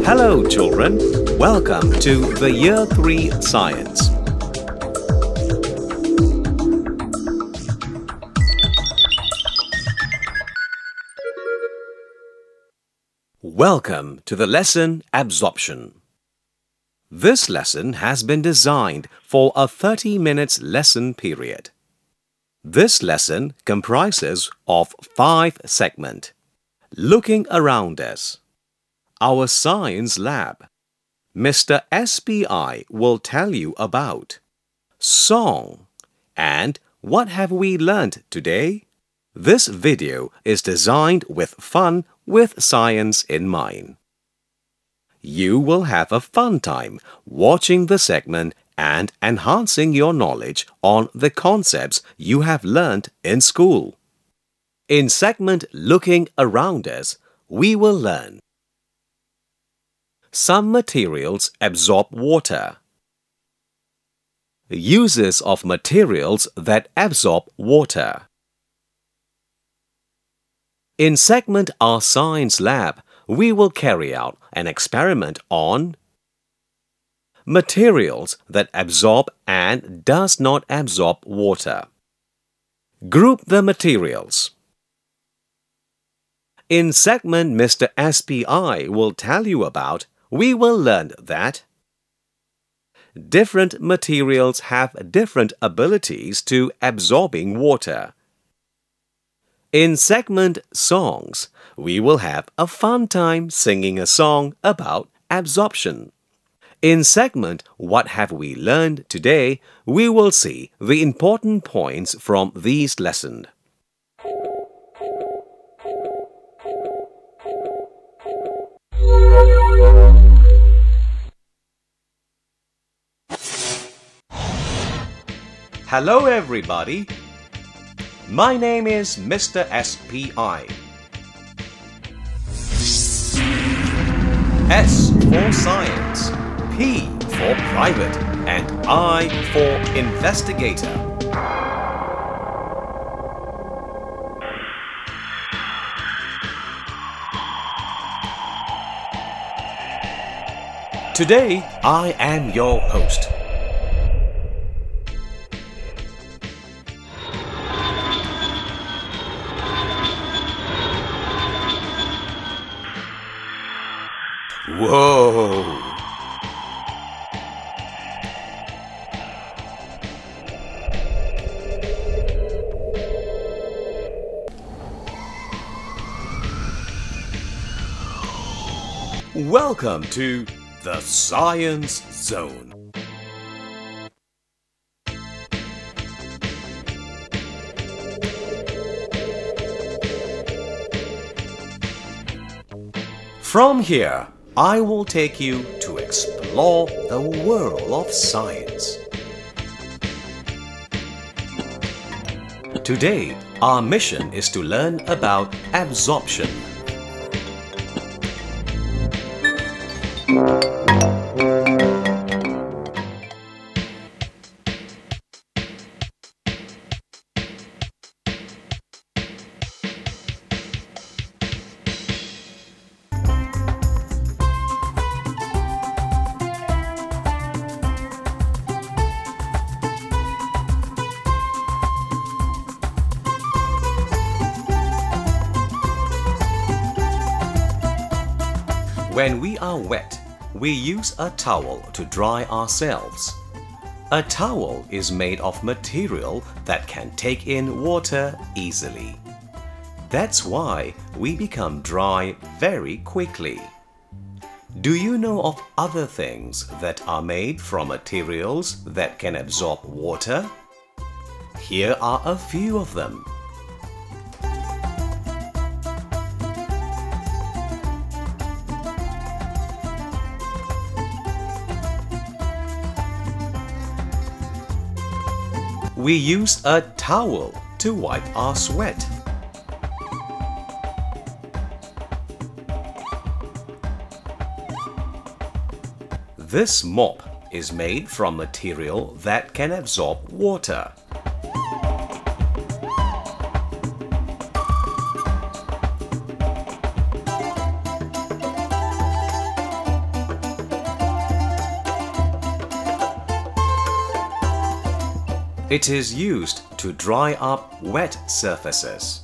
Hello children, welcome to the Year 3 Science. Welcome to the lesson Absorption. This lesson has been designed for a 30 minutes lesson period. This lesson comprises of 5 segments. Looking around us. Our science lab. Mr. SPI will tell you about song and what have we learned today? This video is designed with fun with science in mind. You will have a fun time watching the segment and enhancing your knowledge on the concepts you have learned in school. In segment Looking Around Us, we will learn some materials absorb water. Uses of materials that absorb water. In segment Our Science Lab, we will carry out an experiment on materials that absorb and does not absorb water. Group the materials. In segment Mr. SPI will tell you about, we will learn that different materials have different abilities to absorbing water. In segment Songs, we will have a fun time singing a song about absorption. In segment What Have We Learned Today, we will see the important points from these lessons. Hello everybody. My name is Mr. SPI. S for science, P for private, and I for investigator. Today, I am your host. Whoa! Welcome to the Science Zone. From here, I will take you to explore the world of science. Today, our mission is to learn about absorption. When we are wet, we use a towel to dry ourselves. A towel is made of material that can take in water easily. That's why we become dry very quickly. Do you know of other things that are made from materials that can absorb water? Here are a few of them. We use a towel to wipe our sweat. This mop is made from material that can absorb water. It is used to dry up wet surfaces.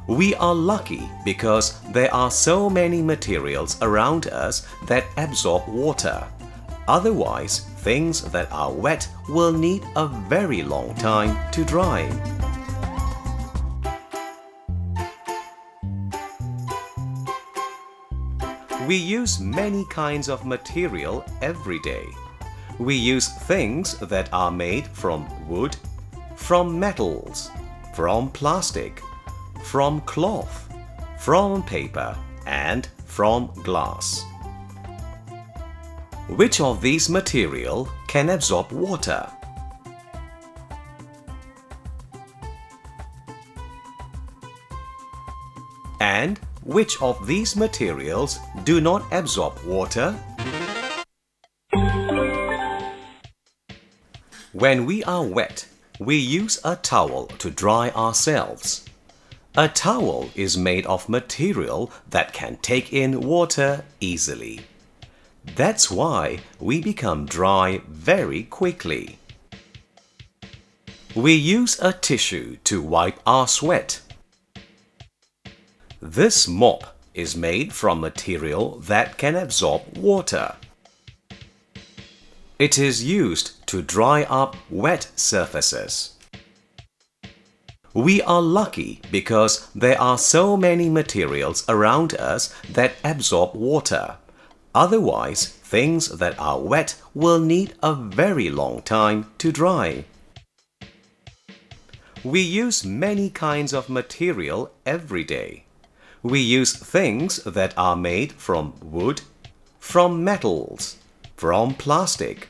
We are lucky because there are so many materials around us that absorb water. Otherwise, things that are wet will need a very long time to dry. We use many kinds of material every day. We use things that are made from wood, from metals, from plastic, from cloth, from paper, and from glass. Which of these materials can absorb water? And which of these materials do not absorb water? When we are wet, we use a towel to dry ourselves. A towel is made of material that can take in water easily. That's why we become dry very quickly. We use a tissue to wipe our sweat. This mop is made from material that can absorb water. It is used to dry up wet surfaces. We are lucky because there are so many materials around us that absorb water. Otherwise, things that are wet will need a very long time to dry. We use many kinds of material every day. We use things that are made from wood, from metals, from plastic,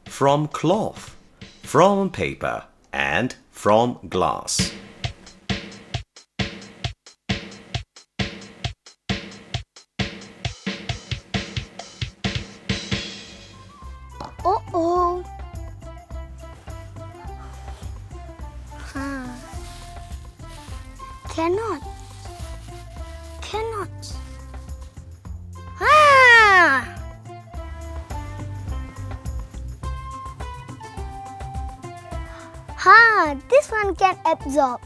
from cloth, from paper, and from glass. Oh. Cannot. This one can absorb.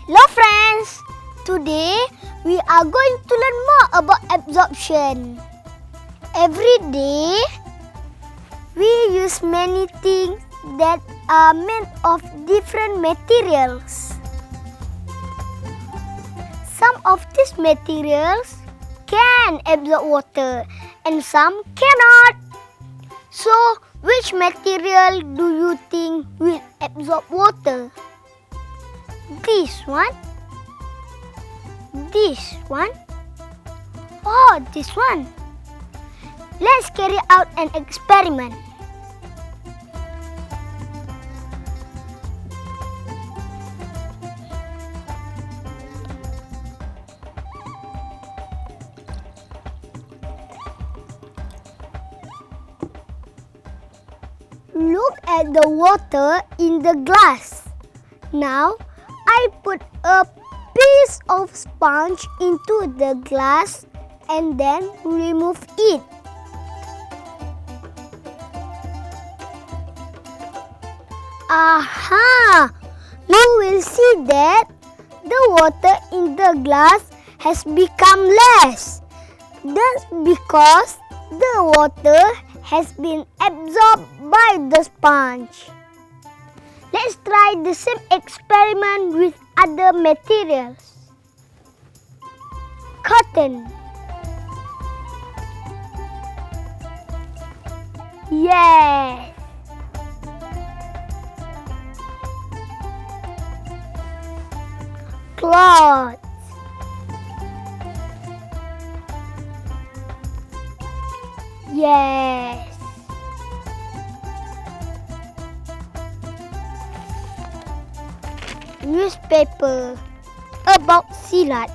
Hello friends. Today we are going to learn more about absorption. Every day, we use many things that are made of different materials. Some of these materials can absorb water and some cannot. So, which material do you think will absorb water? This one? This one? Or this one? Let's carry out an experiment. Look at the water in the glass. Now, I put a piece of sponge into the glass and then remove it. Aha! You will see that the water in the glass has become less. That's because the water has been absorbed by the sponge. Let's try the same experiment with other materials. Cotton. Yes. Cloth. Yes. newspaper about silat.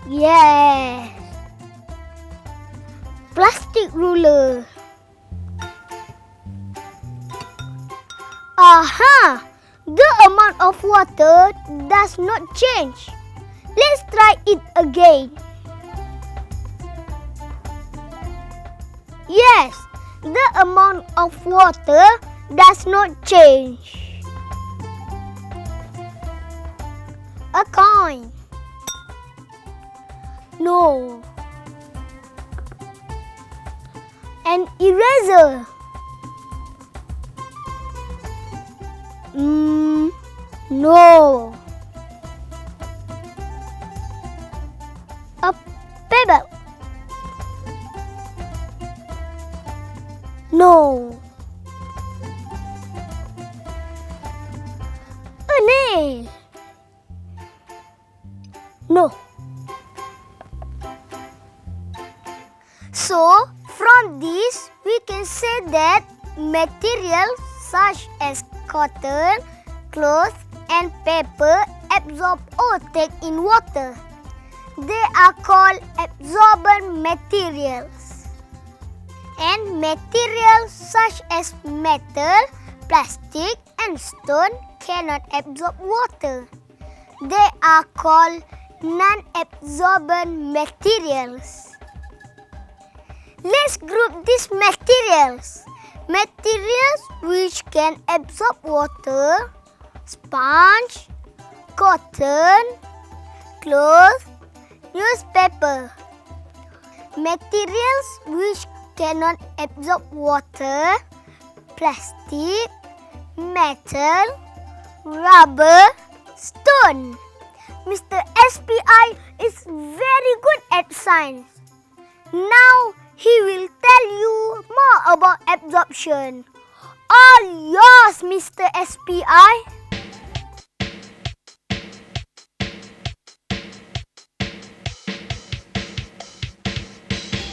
Yes. Plastic ruler. Aha! The amount of water does not change. Let's try it again. Yes, the amount of water does not change. A coin. No. An eraser. No. A pebble. No. A nail. No. So, from this, we can say that materials such as cotton, cloth, and paper absorb or take in water. They are called absorbent materials. And materials such as metal, plastic, and stone cannot absorb water. They are called non-absorbent materials. Let's group these materials. Materials which can absorb water: sponge, cotton, cloth, newspaper. Materials which cannot absorb water: plastic, metal, rubber, stone. Mr. SPI is very good at science. Now he will tell you more about absorption. All yours, Mr. SPI.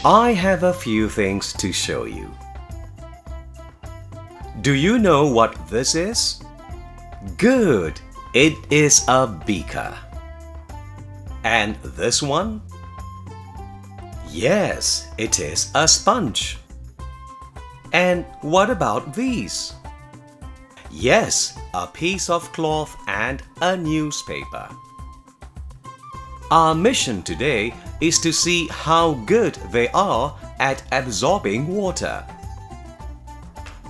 I have a few things to show you. Do you know what this is? Good! It is a beaker. And this one? Yes, it is a sponge. And what about these? Yes, a piece of cloth and a newspaper. Our mission today is to see how good they are at absorbing water.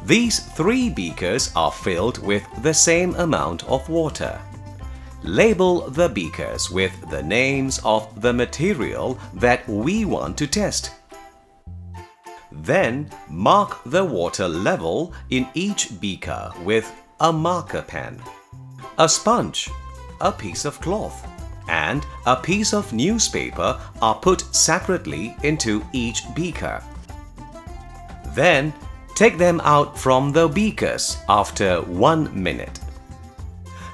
These 3 beakers are filled with the same amount of water. Label the beakers with the names of the material that we want to test. Then mark the water level in each beaker with a marker pen. A sponge, a piece of cloth, and a piece of newspaper are put separately into each beaker. Then take them out from the beakers after 1 minute.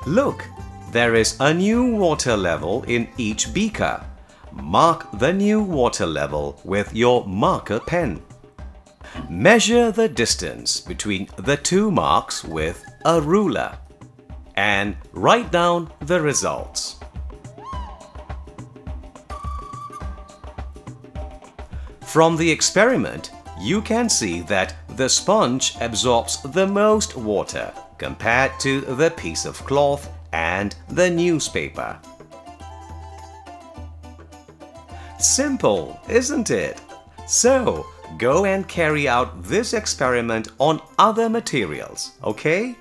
Look, there is a new water level in each beaker. Mark the new water level with your marker pen. Measure the distance between the 2 marks with a ruler and write down the results. From the experiment, you can see that the sponge absorbs the most water compared to the piece of cloth and the newspaper. Simple, isn't it? So, go and carry out this experiment on other materials, okay?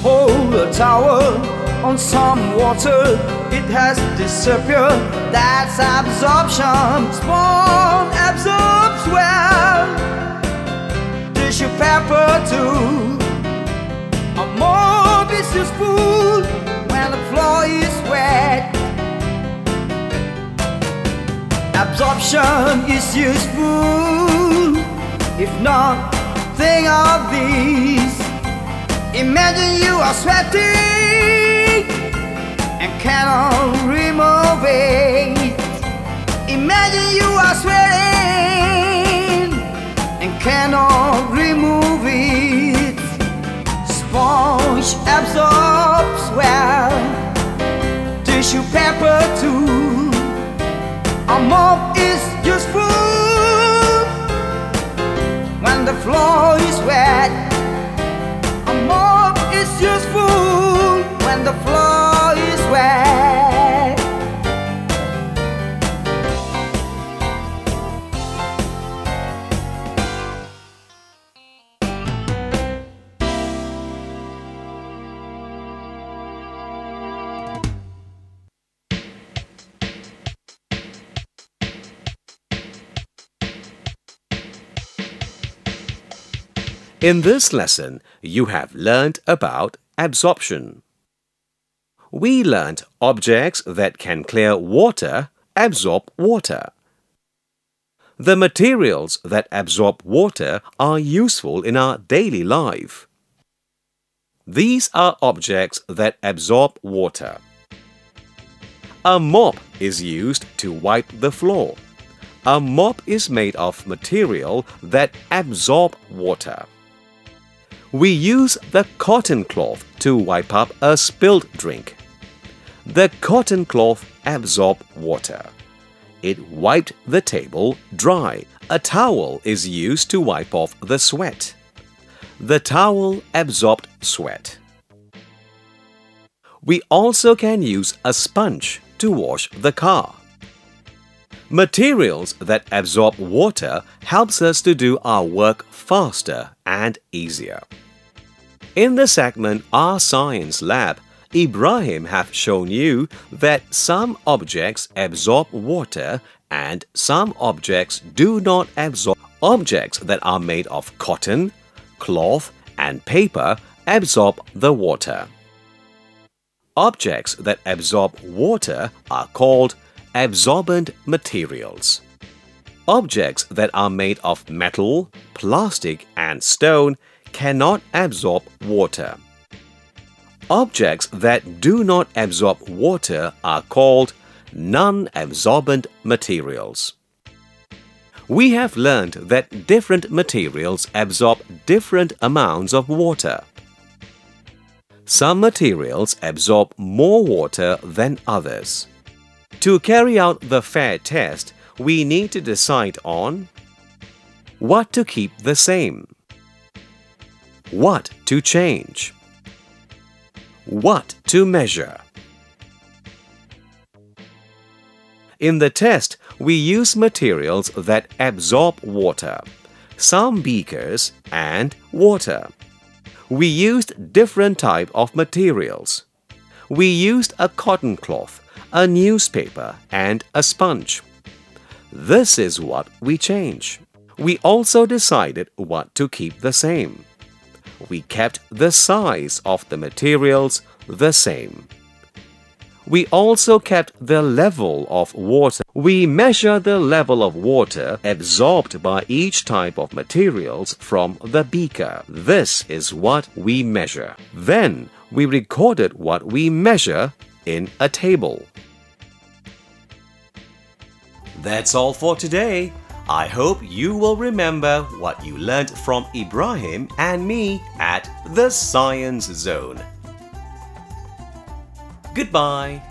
Hold the tower on some water, it has disappeared. That's absorption. Sponge absorbs well. Tissue paper too. A mop is useful when the floor is wet. Absorption is useful. If not, think of this. Imagine you are sweating and cannot remove it. Imagine you are sweating and cannot remove it. Sponge absorbs well. Tissue paper too. A mop is useful when the floor is wet. A mop is useful when the floor is wet. In this lesson, you have learned about absorption. We learned objects that can clear water absorb water. The materials that absorb water are useful in our daily life. These are objects that absorb water. A mop is used to wipe the floor. A mop is made of material that absorb water. We use the cotton cloth to wipe up a spilled drink. The cotton cloth absorbed water. It wiped the table dry. A towel is used to wipe off the sweat. The towel absorbed sweat. We also can use a sponge to wash the car. Materials that absorb water helps us to do our work faster and easier. In the segment Our Science Lab, Ibrahim have shown you that some objects absorb water and some objects do not absorb. Objects that are made of cotton, cloth and paper absorb the water. Objects that absorb water are called absorbent materials. Objects that are made of metal, plastic and stone cannot absorb water. Objects that do not absorb water are called non-absorbent materials. We have learned that different materials absorb different amounts of water. Some materials absorb more water than others. To carry out the fair test, we need to decide on what to keep the same, what to change, what to measure. In the test, we use materials that absorb water, some beakers and water. We used different types of materials. We used a cotton cloth, a newspaper and a sponge. This is what we change. We also decided what to keep the same. We kept the size of the materials the same. We also kept the level of water. We measure the level of water absorbed by each type of materials from the beaker. This is what we measure. Then we recorded what we measure in a table. That's all for today. I hope you will remember what you learned from Ibrahim and me at the Science Zone. Goodbye.